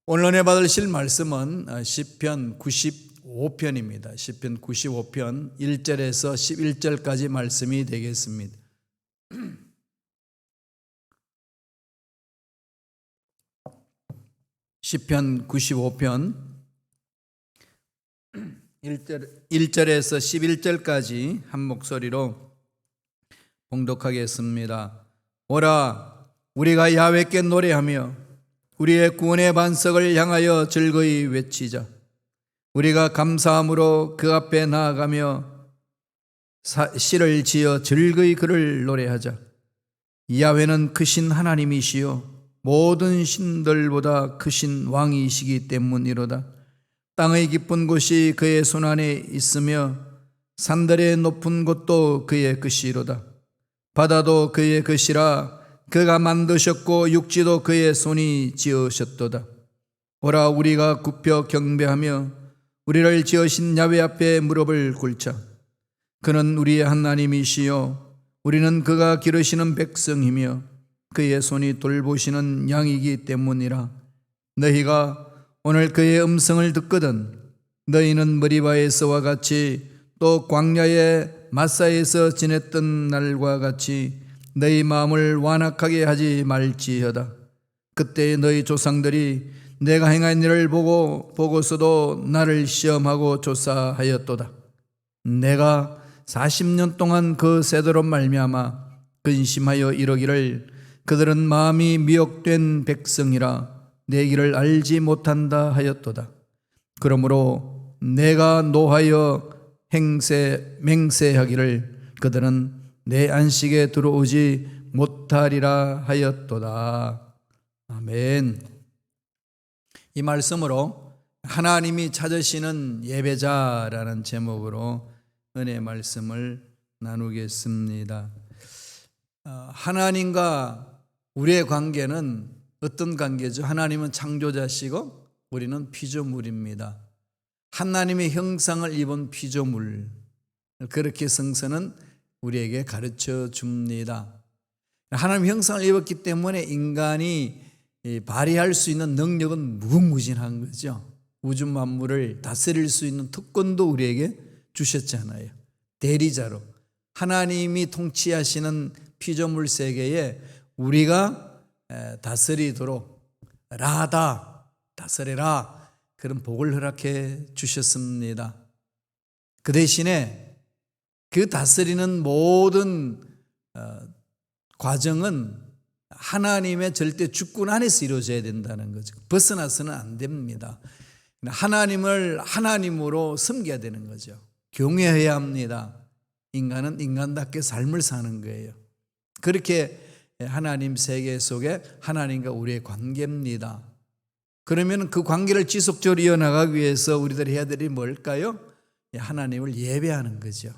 오늘 은혜 받으실 말씀은 시편 95편입니다. 시편 95편 1절에서 11절까지 말씀이 되겠습니다. 시편 95편 1절에서 11절까지 한 목소리로 봉독하겠습니다. 오라, 우리가 야훼께 노래하며 우리의 구원의 반석을 향하여 즐거이 외치자. 우리가 감사함으로 그 앞에 나아가며 시를 지어 즐거이 그를 노래하자. 야훼는 크신 하나님이시요 모든 신들보다 크신 왕이시기 때문이로다. 땅의 깊은 곳이 그의 손안에 있으며 산들의 높은 곳도 그의 것이로다. 바다도 그의 것이라 그가 만드셨고 육지도 그의 손이 지으셨도다. 오라, 우리가 굽혀 경배하며 우리를 지으신 야훼 앞에 무릎을 꿇자. 그는 우리의 하나님이시요 우리는 그가 기르시는 백성이며 그의 손이 돌보시는 양이기 때문이라. 너희가 오늘 그의 음성을 듣거든 너희는 머리바에서와 같이 또 광야의 마사에서 지냈던 날과 같이 너희 마음을 완악하게 하지 말지어다. 그때 너희 조상들이 내가 행한 일을 보고서도 나를 시험하고 조사하였도다. 내가 40년 동안 그 세대로 말미암아 근심하여 이러기를 그들은 마음이 미혹된 백성이라 내 길을 알지 못한다 하였도다. 그러므로 내가 노하여 맹세하기를 그들은 내 안식에 들어오지 못하리라 하였도다. 아멘. 이 말씀으로 하나님이 찾으시는 예배자라는 제목으로 은혜 말씀을 나누겠습니다. 하나님과 우리의 관계는 어떤 관계죠? 하나님은 창조자시고 우리는 피조물입니다. 하나님의 형상을 입은 피조물, 그렇게 성서는 우리에게 가르쳐 줍니다. 하나님 형상을 입었기 때문에 인간이 발휘할 수 있는 능력은 무궁무진한 거죠. 우주 만물을 다스릴 수 있는 특권도 우리에게 주셨잖아요. 대리자로 하나님이 통치하시는 피조물 세계에 우리가 다스리도록 다스려라, 그런 복을 허락해 주셨습니다. 그 대신에 그 다스리는 모든 과정은 하나님의 절대 주권 안에서 이루어져야 된다는 거죠. 벗어나서는 안 됩니다. 하나님을 하나님으로 섬겨야 되는 거죠. 경외해야 합니다. 인간은 인간답게 삶을 사는 거예요. 그렇게 하나님 세계 속에 하나님과 우리의 관계입니다. 그러면 그 관계를 지속적으로 이어나가기 위해서 우리들이 해야 될 일이 뭘까요? 하나님을 예배하는 거죠.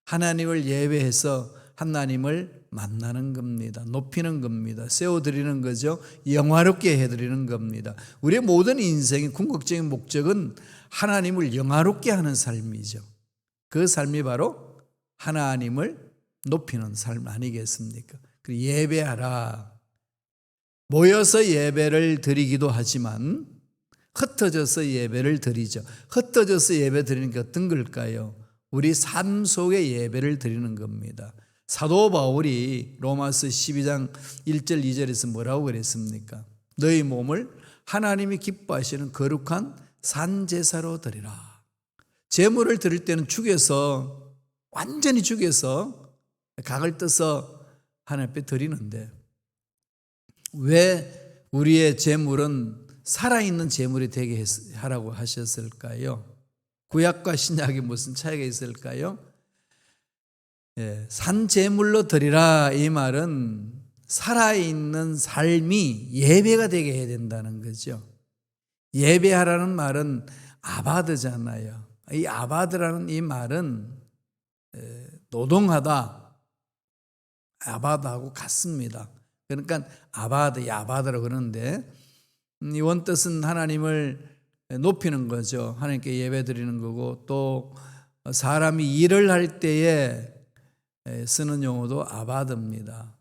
하나님을 예배해서 하나님을 만나는 겁니다. 높이는 겁니다. 세워드리는 거죠. 영화롭게 해드리는 겁니다. 우리의 모든 인생의 궁극적인 목적은 하나님을 영화롭게 하는 삶이죠. 그 삶이 바로 하나님을 높이는 삶 아니겠습니까? 그리고 예배하라. 모여서 예배를 드리기도 하지만 흩어져서 예배를 드리죠. 흩어져서 예배 드리는 게 어떤 걸까요? 우리 삶 속에 예배를 드리는 겁니다. 사도 바울이 로마서 12장 1절 2절에서 뭐라고 그랬습니까? 너희 몸을 하나님이 기뻐하시는 거룩한 산제사로 드리라. 제물을 드릴 때는 죽여서, 완전히 죽여서 각을 떠서 하나님 앞에 드리는데 왜 우리의 제물은 살아있는 제물이 되게 하라고 하셨을까요? 구약과 신약이 무슨 차이가 있을까요? 산제물로 드리라, 이 말은 살아있는 삶이 예배가 되게 해야 된다는 거죠. 예배하라는 말은 아바드잖아요. 이 아바드라는 이 말은 노동하다, 아바드하고 같습니다. 그러니까 아바드, 야바드라고 그러는데 이 원뜻은 하나님을 높이는 거죠. 하나님께 예배 드리는 거고, 또 사람이 일을 할 때에 쓰는 용어도 아바드입니다.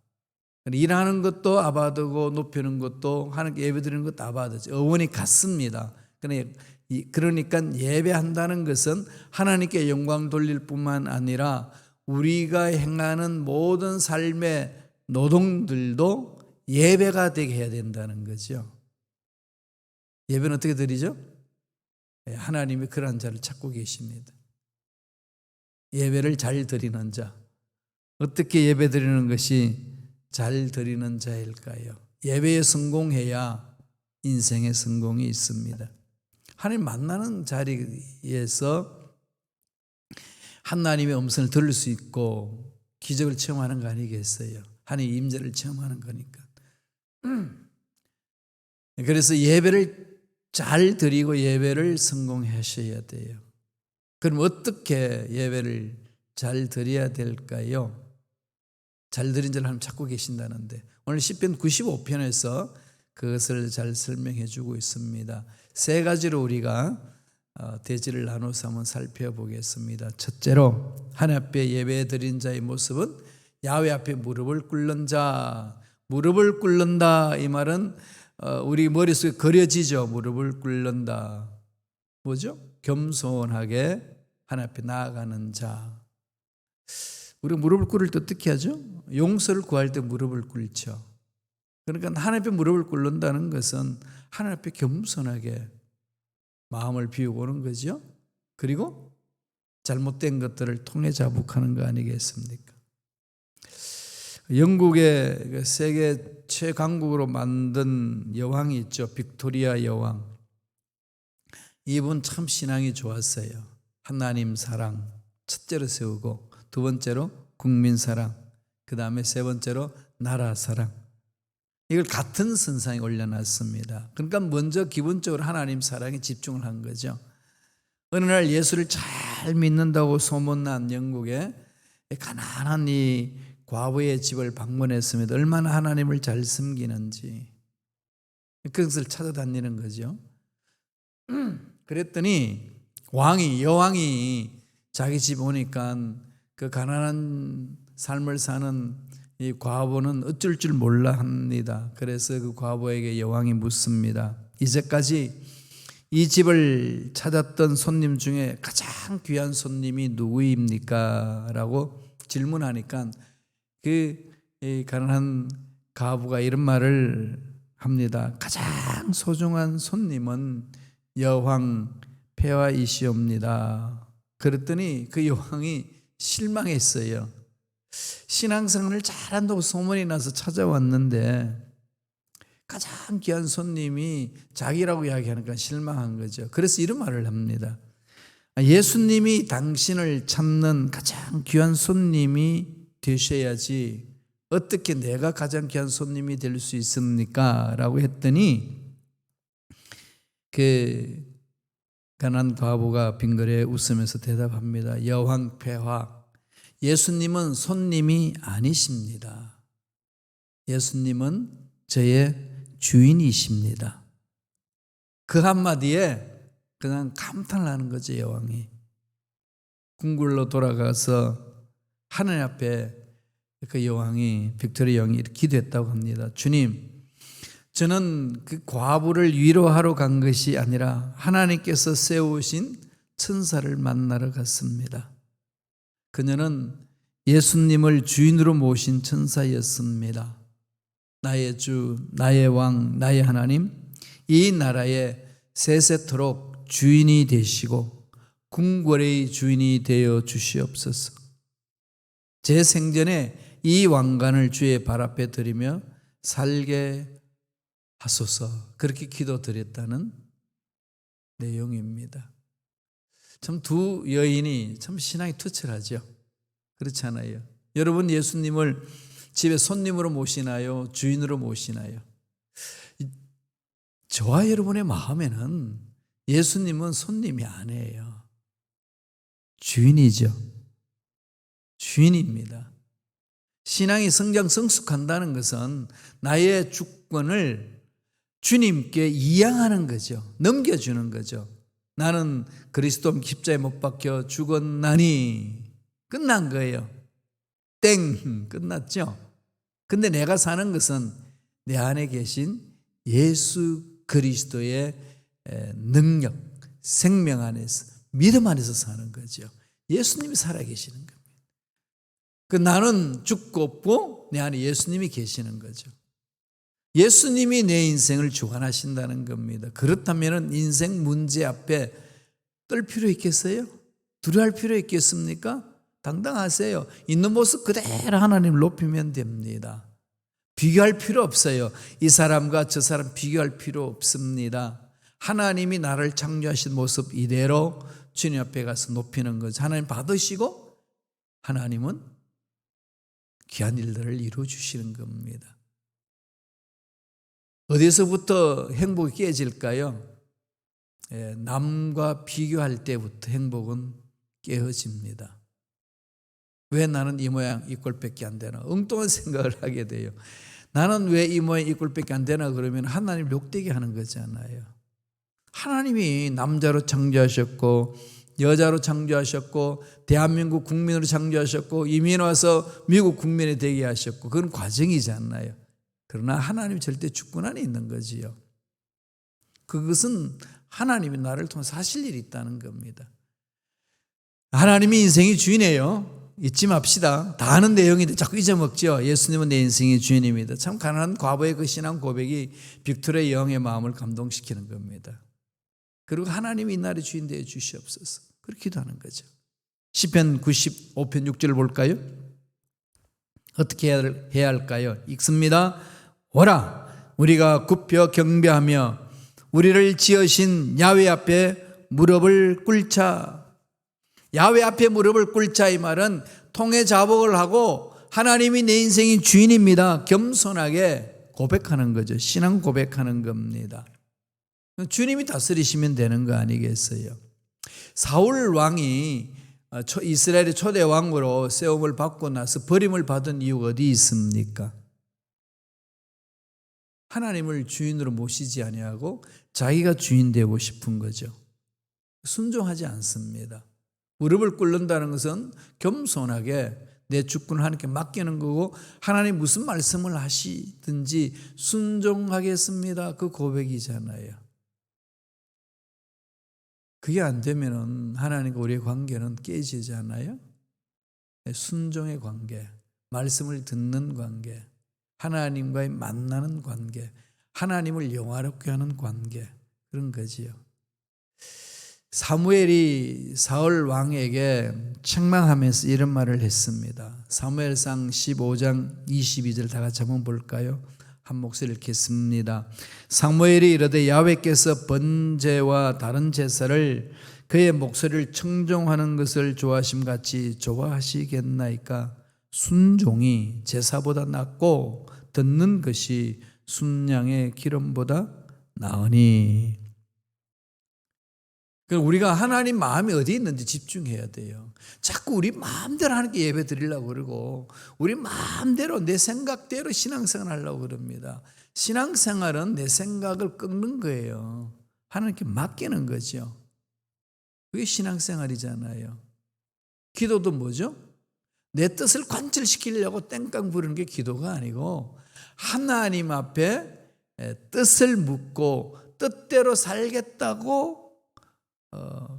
일하는 것도 아바드고 높이는 것도 하나님께 예배드리는 것도 아바드죠. 어원이 같습니다. 그러니까 예배한다는 것은 하나님께 영광 돌릴 뿐만 아니라 우리가 행하는 모든 삶의 노동들도 예배가 되게 해야 된다는 거죠. 예배는 어떻게 드리죠? 하나님이 그러한 자를 찾고 계십니다. 예배를 잘 드리는 자. 어떻게 예배 드리는 것이 잘 드리는 자일까요? 예배에 성공해야 인생의 성공이 있습니다. 하나님 만나는 자리에서 하나님의 음성을 들을 수 있고 기적을 체험하는 거 아니겠어요? 하나님의 임재를 체험하는 거니까. 그래서 예배를 잘 드리고 예배를 성공하셔야 돼요. 그럼 어떻게 예배를 잘 드려야 될까요? 잘 드린 자를 하나님 찾고 계신다는데 오늘 시편 95편에서 그것을 잘 설명해 주고 있습니다. 세 가지로 우리가 대지를 나눠서 한번 살펴보겠습니다. 첫째로 하나님 앞에 예배 드린 자의 모습은 야훼 앞에 무릎을 꿇는 자. 무릎을 꿇는다 이 말은 우리 머릿속에 그려지죠. 무릎을 꿇는다. 뭐죠? 겸손하게 하나님 앞에 나아가는 자. 우리 무릎을 꿇을 때 어떻게 하죠? 용서를 구할 때 무릎을 꿇죠. 그러니까 하나님 앞에 무릎을 꿇는다는 것은 하나님 앞에 겸손하게 마음을 비우고 오는 거죠. 그리고 잘못된 것들을 통해 자복하는 거 아니겠습니까? 영국의 세계 최강국으로 만든 여왕이 있죠. 빅토리아 여왕. 이분 참 신앙이 좋았어요. 하나님 사랑 첫째로 세우고 두 번째로 국민 사랑, 그 다음에 세 번째로 나라 사랑. 이걸 같은 선상에 올려놨습니다. 그러니까 먼저 기본적으로 하나님 사랑에 집중을 한 거죠. 어느 날 예수를 잘 믿는다고 소문난 영국의 가난한 이 과부의 집을 방문했습니다. 얼마나 하나님을 잘 섬기는지 그것을 찾아다니는 거죠. 그랬더니 여왕이 자기 집 오니까 그 가난한 삶을 사는 이 과부는 어쩔 줄 몰라 합니다. 그래서 그 과부에게 여왕이 묻습니다. 이제까지 이 집을 찾았던 손님 중에 가장 귀한 손님이 누구입니까? 라고 질문하니까 그 가난한 과부가 이런 말을 합니다. 가장 소중한 손님은 여왕 폐하이시옵니다. 그랬더니 그 여왕이 실망했어요. 신앙생활을 잘한다고 소문이 나서 찾아왔는데 가장 귀한 손님이 자기라고 이야기하니까 실망한 거죠. 그래서 이런 말을 합니다. 예수님이 당신을 찾는 가장 귀한 손님이 되셔야지 어떻게 내가 가장 귀한 손님이 될 수 있습니까? 라고 했더니 그 가난한 과부가 빙그레 웃으면서 대답합니다. 여왕 폐하, 예수님은 손님이 아니십니다. 예수님은 저의 주인이십니다. 그 한마디에 그냥 감탄을 하는 거죠. 여왕이 궁궐로 돌아가서 하늘 앞에 그 여왕이 빅토리아 여왕이 이렇게 기도했다고 합니다. 주님, 저는 그 과부를 위로하러 간 것이 아니라 하나님께서 세우신 천사를 만나러 갔습니다. 그녀는 예수님을 주인으로 모신 천사였습니다. 나의 주, 나의 왕, 나의 하나님, 이 나라에 세세토록 주인이 되시고 궁궐의 주인이 되어 주시옵소서. 제 생전에 이 왕관을 주의 발 앞에 드리며 살게 하소서. 그렇게 기도드렸다는 내용입니다. 참 두 여인이 참 신앙이 투철하죠. 그렇지 않아요? 여러분 예수님을 집에 손님으로 모시나요? 주인으로 모시나요? 저와 여러분의 마음에는 예수님은 손님이 아니에요. 주인이죠. 주인입니다. 신앙이 성숙한다는 것은 나의 주권을 주님께 이양하는 거죠. 넘겨주는 거죠. 나는 그리스도 십자가에 못 박혀 죽었나니 끝난 거예요. 땡 끝났죠. 근데 내가 사는 것은 내 안에 계신 예수 그리스도의 능력, 생명 안에서, 믿음 안에서 사는 거죠. 예수님이 살아계시는 겁니다. 그 나는 죽고 없고 내 안에 예수님이 계시는 거죠. 예수님이 내 인생을 주관하신다는 겁니다. 그렇다면 인생 문제 앞에 떨 필요 있겠어요? 두려워할 필요 있겠습니까? 당당하세요. 있는 모습 그대로 하나님을 높이면 됩니다. 비교할 필요 없어요. 이 사람과 저 사람 비교할 필요 없습니다. 하나님이 나를 창조하신 모습 이대로 주님 앞에 가서 높이는 거죠. 하나님 받으시고 하나님은 귀한 일들을 이루어 주시는 겁니다. 어디서부터 행복이 깨질까요? 남과 비교할 때부터 행복은 깨어집니다. 왜 나는 이 모양 이 꼴밖에 안 되나? 엉뚱한 생각을 하게 돼요. 나는 왜 이 모양 이 꼴밖에 안 되나? 그러면 하나님 욕되게 하는 거잖아요. 하나님이 남자로 창조하셨고 여자로 창조하셨고 대한민국 국민으로 창조하셨고 이민 와서 미국 국민이 되게 하셨고 그건 과정이잖아요. 그러나 하나님이 절대 주권 안에 있는 거지요. 그것은 하나님이 나를 통해서 하실 일이 있다는 겁니다. 하나님이 인생의 주인이에요. 잊지 맙시다. 다 아는 내용인데 자꾸 잊어먹죠. 예수님은 내 인생의 주인입니다. 참 가난한 과부의 그 신앙 고백이 빅토리아 여왕의 마음을 감동시키는 겁니다. 그리고 하나님이 이 나라의 주인 되어 주시옵소서. 그렇게 기도하는 거죠. 시편 95편 6절을 볼까요? 어떻게 해야 할까요? 읽습니다. 오라 우리가 굽혀 경배하며 우리를 지으신 야훼 앞에 무릎을 꿇자. 야훼 앞에 무릎을 꿇자 이 말은 통해 자복을 하고 하나님이 내 인생의 주인입니다. 겸손하게 고백하는 거죠. 신앙 고백하는 겁니다. 주님이 다스리시면 되는 거 아니겠어요? 사울 왕이 이스라엘의 초대 왕으로 세움을 받고 나서 버림을 받은 이유가 어디 있습니까? 하나님을 주인으로 모시지 아니하고 자기가 주인 되고 싶은 거죠. 순종하지 않습니다. 무릎을 꿇는다는 것은 겸손하게 내 주권을 하나님께 맡기는 거고 하나님 무슨 말씀을 하시든지 순종하겠습니다. 그 고백이잖아요. 그게 안 되면 하나님과 우리의 관계는 깨지잖아요. 순종의 관계, 말씀을 듣는 관계, 하나님과의 만나는 관계, 하나님을 영화롭게 하는 관계, 그런 거지요. 사무엘이 사울 왕에게 책망하면서 이런 말을 했습니다. 사무엘상 15장 22절 다 같이 한번 볼까요? 한 목소리 읽겠습니다. 사무엘이 이르되 야훼께서 번제와 다른 제사를 그의 목소리를 청종하는 것을 좋아하심같이 좋아하시겠나이까? 순종이 제사보다 낫고 듣는 것이 순양의 기름보다 나으니. 우리가 하나님 마음이 어디 있는지 집중해야 돼요. 자꾸 우리 마음대로 하나님께 예배 드리려고 그러고 우리 마음대로 내 생각대로 신앙생활 하려고 그럽니다. 신앙생활은 내 생각을 꺾는 거예요. 하나님께 맡기는 거죠. 그게 신앙생활이잖아요. 기도도 뭐죠? 내 뜻을 관철시키려고 땡깡 부르는 게 기도가 아니고 하나님 앞에 뜻을 묻고 뜻대로 살겠다고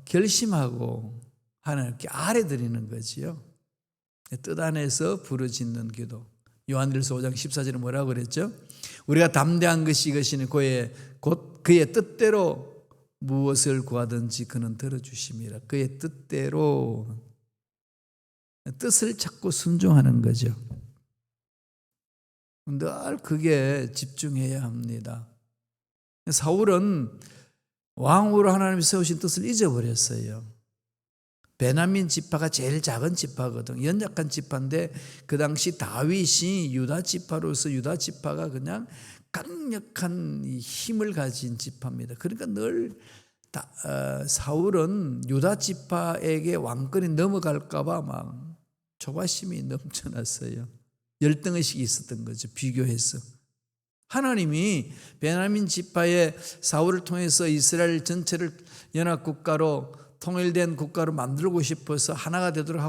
결심하고 하나님께 아뢰드리는 거지요. 뜻 안에서 부르짖는 기도. 요한일서 5장 14절에 뭐라고 그랬죠? 우리가 담대한 것이 이것이니 곧 그의 뜻대로 무엇을 구하든지 그는 들어주심이라. 그의 뜻대로 뜻을 찾고 순종하는 거죠. 늘 그게 집중해야 합니다. 사울은 왕으로 하나님이 세우신 뜻을 잊어버렸어요. 베냐민 지파가 제일 작은 지파거든. 연약한 지파인데 그 당시 다윗이 유다 지파로서 유다 지파가 그냥 강력한 힘을 가진 지파입니다. 그러니까 늘 사울은 유다 지파에게 왕권이 넘어갈까 봐 막 조바심이 넘쳐났어요. 열등의식이 있었던 거죠. 비교해서. 하나님이 베냐민 지파의 사울을 통해서 이스라엘 전체를 연합국가로 통일된 국가로 만들고 싶어서 하나가 되도록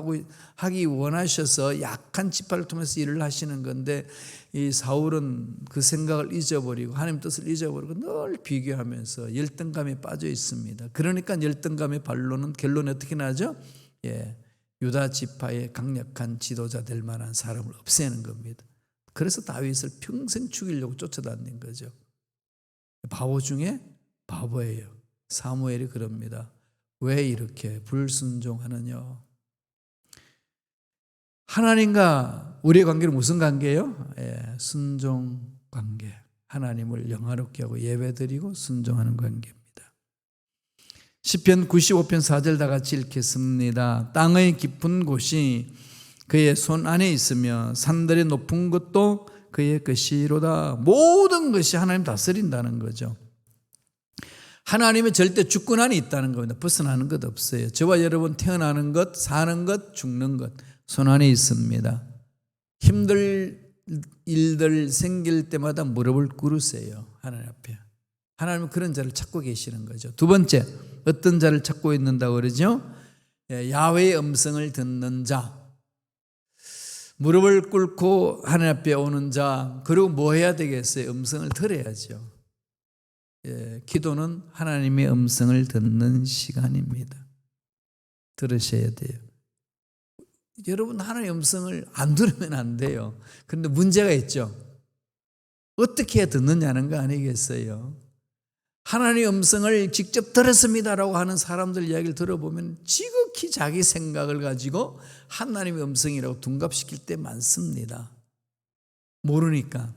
하기 원하셔서 약한 지파를 통해서 일을 하시는 건데, 이 사울은 그 생각을 잊어버리고 하나님 뜻을 잊어버리고 늘 비교하면서 열등감에 빠져 있습니다. 그러니까 열등감의 결론이 어떻게 나죠? 유다 지파의 강력한 지도자 될 만한 사람을 없애는 겁니다. 그래서 다윗을 평생 죽이려고 쫓아다닌 거죠. 바보 중에 바보예요. 사무엘이 그럽니다. 왜 이렇게 불순종하느냐? 하나님과 우리의 관계는 무슨 관계예요? 순종 관계. 하나님을 영화롭게 하고 예배드리고 순종하는 관계입니다. 시편 95편 4절 다 같이 읽겠습니다. 땅의 깊은 곳이 그의 손 안에 있으며 산들의 높은 것도 그의 것이로다. 모든 것이 하나님 다스린다는 거죠. 하나님의 절대 주권한이 있다는 겁니다. 벗어나는 것 없어요. 저와 여러분 태어나는 것, 사는 것, 죽는 것 손 안에 있습니다. 힘들 일들 생길 때마다 무릎을 꿇으세요. 하나님 앞에. 하나님은 그런 자를 찾고 계시는 거죠. 두 번째, 어떤 자를 찾고 있는다고 그러죠? 야훼의 음성을 듣는 자, 무릎을 꿇고 하나님 앞에 오는 자. 그리고 뭐 해야 되겠어요? 음성을 들어야죠. 기도는 하나님의 음성을 듣는 시간입니다. 들으셔야 돼요. 여러분, 하나님의 음성을 안 들으면 안 돼요. 그런데 문제가 있죠. 어떻게 해야 듣느냐는 거 아니겠어요? 하나님의 음성을 직접 들었습니다라고 하는 사람들 이야기를 들어보면 지극히 자기 생각을 가지고 하나님의 음성이라고 둔갑시킬 때 많습니다. 모르니까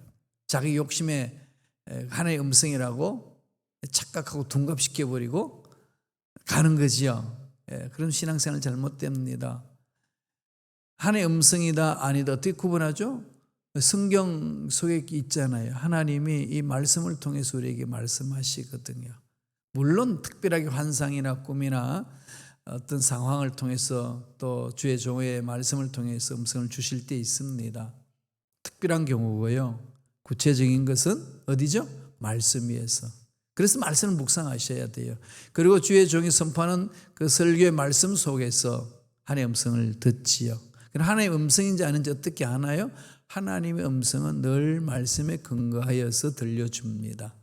자기 욕심에 하나님의 음성이라고 착각하고 둔갑시켜버리고 가는 거지요. 그런 신앙생활 잘못됩니다. 하나님의 음성이다 아니다 어떻게 구분하죠? 성경 속에 있잖아요. 하나님이 이 말씀을 통해서 우리에게 말씀하시거든요. 물론 특별하게 환상이나 꿈이나 어떤 상황을 통해서 또 주의 종의 말씀을 통해서 음성을 주실 때 있습니다. 특별한 경우고요. 구체적인 것은 어디죠? 말씀 위에서. 그래서 말씀을 묵상하셔야 돼요. 그리고 주의 종이 선포하는 그 설교의 말씀 속에서 하나님의 음성을 듣지요. 하나님의 음성인지 아닌지 어떻게 아나요? 하나님의 음성은 늘 말씀에 근거하여서 들려줍니다.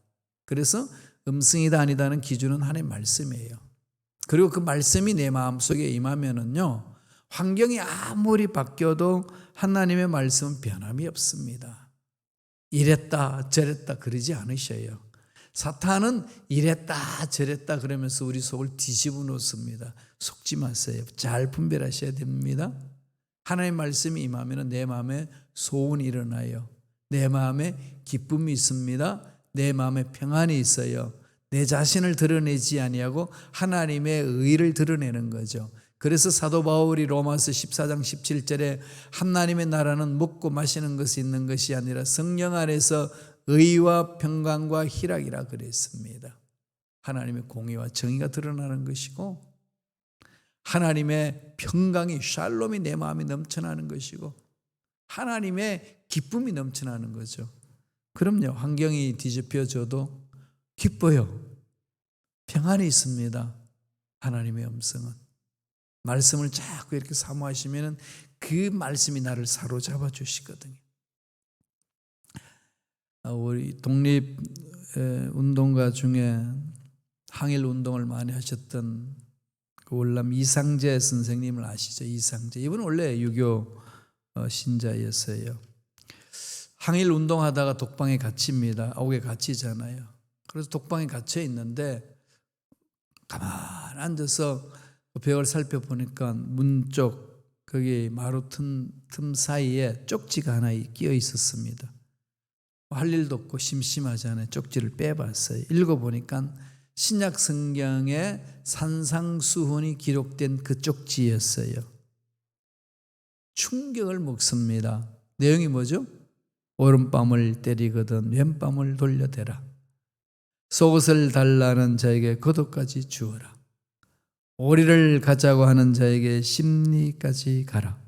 그래서 음성이다 아니다는 기준은 하나님의 말씀이에요. 그리고 그 말씀이 내 마음속에 임하면은요, 환경이 아무리 바뀌어도 하나님의 말씀은 변함이 없습니다. 이랬다 저랬다 그러지 않으셔요. 사탄은 이랬다 저랬다 그러면서 우리 속을 뒤집어 놓습니다. 속지 마세요. 잘 분별하셔야 됩니다. 하나님의 말씀이 임하면 내 마음에 소원이 일어나요. 내 마음에 기쁨이 있습니다. 내 마음에 평안이 있어요. 내 자신을 드러내지 아니하고 하나님의 의를 드러내는 거죠. 그래서 사도 바울이 로마서 14장 17절에 하나님의 나라는 먹고 마시는 것이 있는 것이 아니라 성령 안에서 의와 평강과 희락이라 그랬습니다. 하나님의 공의와 정의가 드러나는 것이고 하나님의 평강이 샬롬이 내 마음에 넘쳐나는 것이고 하나님의 기쁨이 넘쳐나는 거죠. 그럼요. 환경이 뒤집혀져도 기뻐요. 평안이 있습니다. 하나님의 음성은. 말씀을 자꾸 이렇게 사모하시면 그 말씀이 나를 사로잡아 주시거든요. 우리 독립운동가 중에 항일운동을 많이 하셨던 그 월남 이상재 선생님을 아시죠? 이상재. 이분은 원래 유교 신자였어요. 항일운동하다가 독방에 갇힙니다. 옥에 갇히잖아요. 그래서 독방에 갇혀 있는데 가만 앉아서 벽을 살펴보니까 문 쪽 거기 마루 틈 사이에 쪽지가 하나 끼어 있었습니다. 할 일도 없고 심심하잖아요. 쪽지를 빼봤어요. 읽어보니까 신약 성경에 산상수훈이 기록된 그 쪽지였어요. 충격을 먹습니다. 내용이 뭐죠? 오른밤을 때리거든 왼밤을 돌려대라. 속옷을 달라는 자에게 겉옷까지 주어라. 오리를 가자고 하는 자에게 심리까지 가라.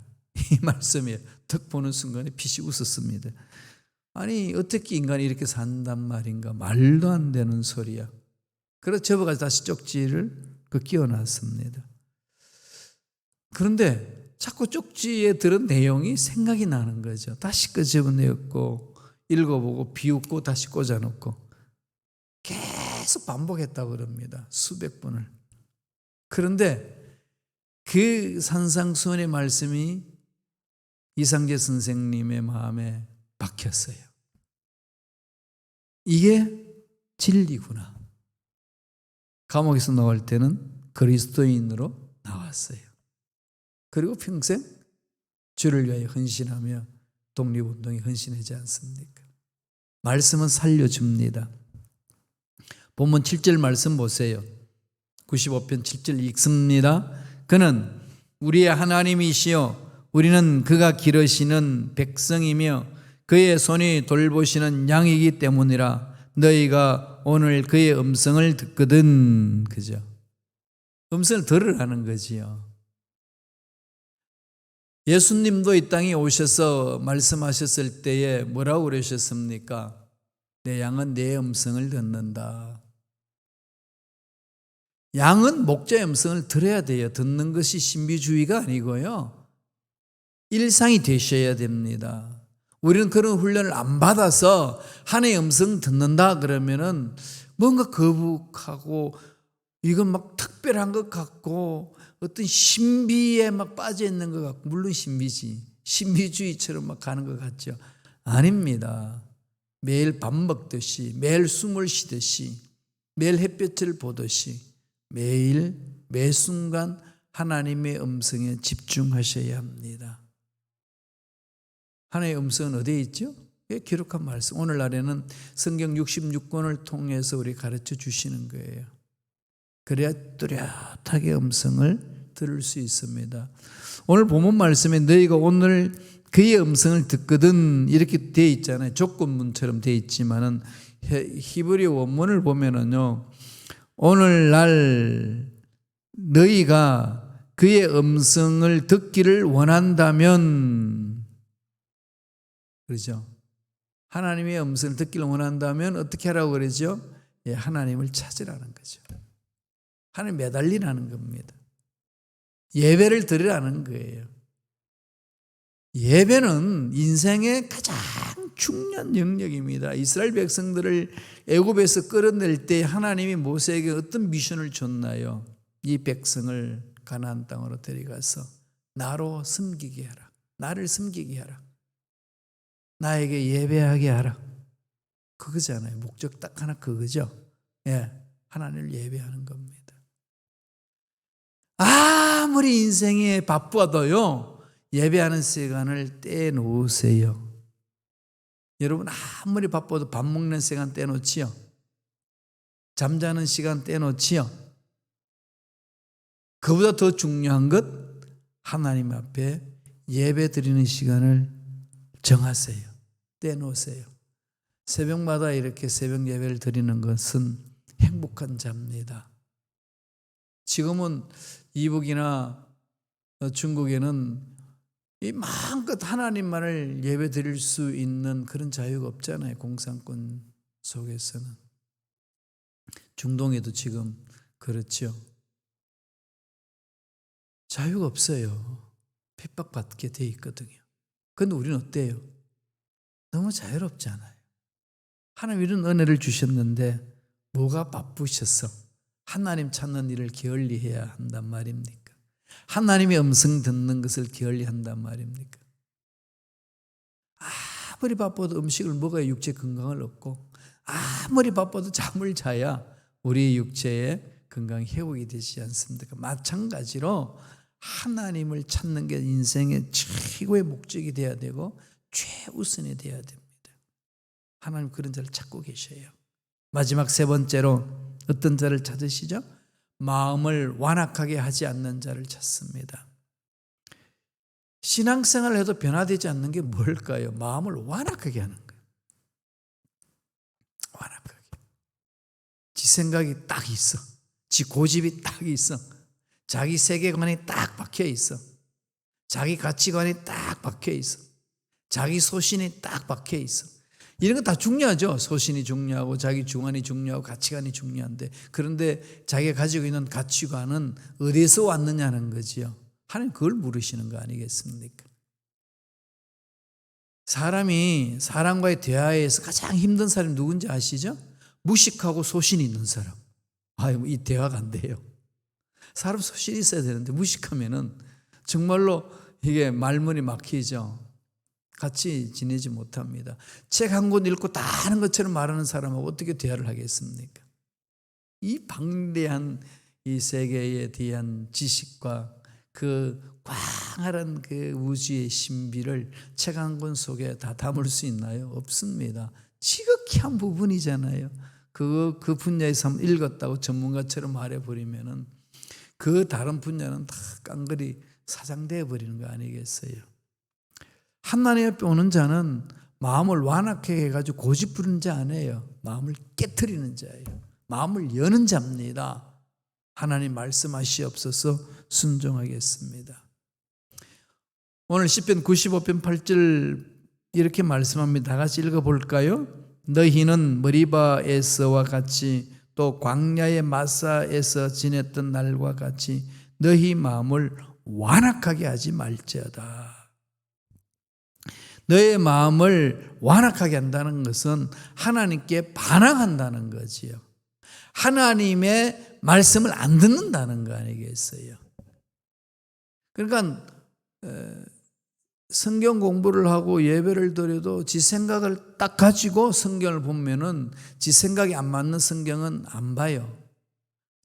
이 말씀이에요. 턱 보는 순간에 빛이 웃었습니다. 아니 어떻게 인간이 이렇게 산단 말인가. 말도 안 되는 소리야. 그래서 접어가지고 다시 쪽지를 끼워놨습니다. 그런데 자꾸 쪽지에 들은 내용이 생각이 나는 거죠. 다시 집어내었고 읽어보고 비웃고 다시 꽂아놓고 계속 반복했다고 그럽니다. 수백 번을. 그런데 그 산상수훈의 말씀이 이상재 선생님의 마음에 박혔어요. 이게 진리구나. 감옥에서 나올 때는 그리스도인으로 나왔어요. 그리고 평생 주를 위하여 헌신하며 독립운동에 헌신하지 않습니까? 말씀은 살려줍니다. 본문 7절 말씀 보세요. 95편 7절 읽습니다. 그는 우리의 하나님이시여 우리는 그가 기르시는 백성이며 그의 손이 돌보시는 양이기 때문이라. 너희가 오늘 그의 음성을 듣거든. 그죠? 음성을 들으라는 거지요. 예수님도 이 땅에 오셔서 말씀하셨을 때에 뭐라고 그러셨습니까? 내 양은 내 음성을 듣는다. 양은 목자의 음성을 들어야 돼요. 듣는 것이 신비주의가 아니고요. 일상이 되셔야 됩니다. 우리는 그런 훈련을 안 받아서 하나님의 음성 듣는다 그러면은 뭔가 거북하고 이건 막 특별한 것 같고 어떤 신비에 막 빠져 있는 것 같고, 물론 신비지. 신비주의처럼 막 가는 것 같죠. 아닙니다. 매일 밥 먹듯이, 매일 숨을 쉬듯이, 매일 햇볕을 보듯이 매일 매 순간 하나님의 음성에 집중하셔야 합니다. 하나님의 음성은 어디에 있죠? 기록한 말씀. 오늘날에는 성경 66권을 통해서 우리 가르쳐 주시는 거예요. 그래야 뚜렷하게 음성을 들을 수 있습니다. 오늘 본문 말씀에 너희가 오늘 그의 음성을 듣거든 이렇게 되어 있잖아요. 조건문처럼 되어 있지만은 히브리 원문을 보면은요, 오늘날 너희가 그의 음성을 듣기를 원한다면, 그렇죠? 하나님의 음성을 듣기를 원한다면 어떻게 하라고 그러죠? 하나님을 찾으라는 거죠. 하나님 매달리라는 겁니다. 예배를 드리라는 거예요. 예배는 인생의 가장 중요한 영역입니다. 이스라엘 백성들을 애굽에서 끌어낼 때 하나님이 모세에게 어떤 미션을 줬나요? 이 백성을 가나안 땅으로 데려가서 나로 섬기게 하라. 나를 섬기게 하라. 나에게 예배하게 하라. 그거잖아요. 목적 딱 하나 그거죠. 하나님을 예배하는 겁니다. 아무리 인생에 바빠도요, 예배하는 시간을 떼놓으세요. 여러분 아무리 바빠도 밥 먹는 시간 떼놓지요. 잠자는 시간 떼놓지요. 그보다 더 중요한 것, 하나님 앞에 예배 드리는 시간을 정하세요. 떼놓으세요. 새벽마다 이렇게 새벽 예배를 드리는 것은 행복한 자입니다. 지금은 이북이나 중국에는 이 마음껏 하나님만을 예배 드릴 수 있는 그런 자유가 없잖아요. 공산권 속에서는. 중동에도 지금 그렇죠. 자유가 없어요. 핍박받게 돼 있거든요. 그런데 우리는 어때요? 너무 자유롭잖아요. 하나님 이런 은혜를 주셨는데 뭐가 바쁘셔서 하나님 찾는 일을 게을리해야 한단 말입니까? 하나님의 음성 듣는 것을 게을리한단 말입니까? 아무리 바빠도 음식을 먹어야 육체 건강을 얻고, 아무리 바빠도 잠을 자야 우리의 육체의 건강이 회복이 되지 않습니까? 마찬가지로 하나님을 찾는 게 인생의 최고의 목적이 되어야 되고 최우선이 되어야 됩니다. 하나님 그런 자를 찾고 계셔요. 마지막 세 번째로 어떤 자를 찾으시죠? 마음을 완악하게 하지 않는 자를 찾습니다. 신앙생활을 해도 변화되지 않는 게 뭘까요? 마음을 완악하게 하는 거예요. 완악하게. 지 생각이 딱 있어. 지 고집이 딱 있어. 자기 세계관이 딱 박혀 있어. 자기 가치관이 딱 박혀 있어. 자기 소신이 딱 박혀 있어. 이런 거 다 중요하죠. 소신이 중요하고 자기 주관이 중요하고 가치관이 중요한데, 그런데 자기가 가지고 있는 가치관은 어디서 왔느냐는 거지요. 하나님 그걸 물으시는 거 아니겠습니까? 사람이 사람과의 대화에서 가장 힘든 사람이 누군지 아시죠? 무식하고 소신이 있는 사람. 이 대화가 안 돼요. 사람 소신이 있어야 되는데 무식하면은 정말로 이게 말문이 막히죠. 같이 지내지 못합니다. 책 한 권 읽고 다 아는 것처럼 말하는 사람하고 어떻게 대화를 하겠습니까? 이 방대한 이 세계에 대한 지식과 그 광활한 그 우주의 신비를 책 한 권 속에 다 담을 수 있나요? 없습니다. 지극히 한 부분이잖아요. 그 분야에서 한번 읽었다고 전문가처럼 말해버리면은 그 다른 분야는 다 깡그리 사장되어 버리는 거 아니겠어요? 하나님 앞에 오는 자는 마음을 완악하게 해가지고 고집 부리는 자 아니에요. 마음을 깨트리는 자예요. 마음을 여는 자입니다. 하나님 말씀하시옵소서. 순종하겠습니다. 오늘 시편 95편 8절 이렇게 말씀합니다. 다 같이 읽어볼까요? 너희는 머리바에서와 같이 또 광야의 마사에서 지냈던 날과 같이 너희 마음을 완악하게 하지 말지어다. 너의 마음을 완악하게 한다는 것은 하나님께 반항한다는 거지요. 하나님의 말씀을 안 듣는다는 거 아니겠어요? 그러니까 성경 공부를 하고 예배를 드려도 지 생각을 딱 가지고 성경을 보면은 지 생각이 안 맞는 성경은 안 봐요.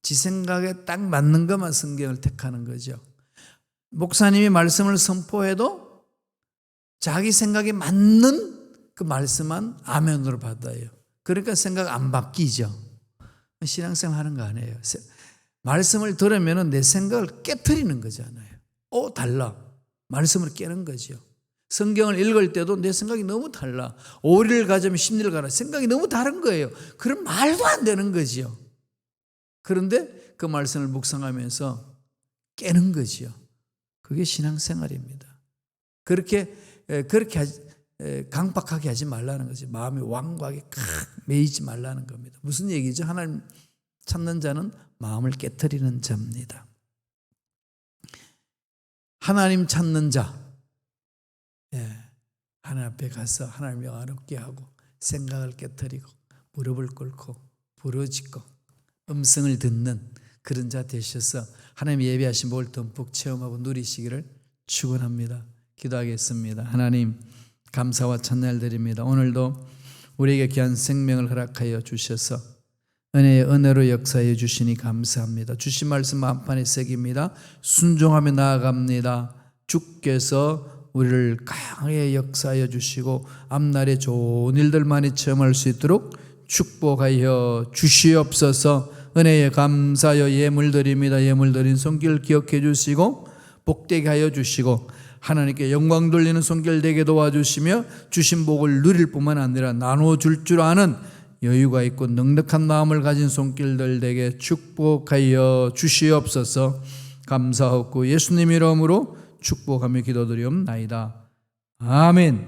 지 생각에 딱 맞는 것만 성경을 택하는 거죠. 목사님이 말씀을 선포해도 자기 생각에 맞는 그 말씀만 아멘으로 받아요. 그러니까 생각 안 바뀌죠. 신앙생활 하는 거 아니에요. 말씀을 들으면 내 생각을 깨트리는 거잖아요. 달라. 말씀을 깨는 거죠. 성경을 읽을 때도 내 생각이 너무 달라. 5일을 가자면 10일을 가라. 생각이 너무 다른 거예요. 그럼 말도 안 되는 거죠. 그런데 그 말씀을 묵상하면서 깨는 거죠. 그게 신앙생활입니다. 그렇게 강박하게 하지 말라는 거지. 마음이 완고하게 매이지 말라는 겁니다. 무슨 얘기죠? 하나님 찾는 자는 마음을 깨트리는 자입니다. 하나님 찾는 자, 하나님 앞에 가서 하나님을 영화롭게 하고 생각을 깨트리고 무릎을 꿇고 부르짖고 음성을 듣는 그런 자 되셔서 하나님 예배하신 복을 듬뿍 체험하고 누리시기를 축원합니다. 기도하겠습니다. 하나님 감사와 찬양을 드립니다. 오늘도 우리에게 귀한 생명을 허락하여 주셔서 은혜의 은혜로 역사해 주시니 감사합니다. 주신 말씀 마음판에 새깁니다. 순종하며 나아갑니다. 주께서 우리를 강하게 역사하여 주시고 앞날에 좋은 일들만이 체험할 수 있도록 축복하여 주시옵소서. 은혜에 감사하여 예물 드립니다. 예물 드린 손길 기억해 주시고 복되게 하여 주시고 하나님께 영광 돌리는 손길 되게 도와주시며 주신 복을 누릴 뿐만 아니라 나눠줄 줄 아는 여유가 있고 넉넉한 마음을 가진 손길들 되게 축복하여 주시옵소서. 감사하고 예수님 이름으로 축복하며 기도드리옵나이다. 아멘.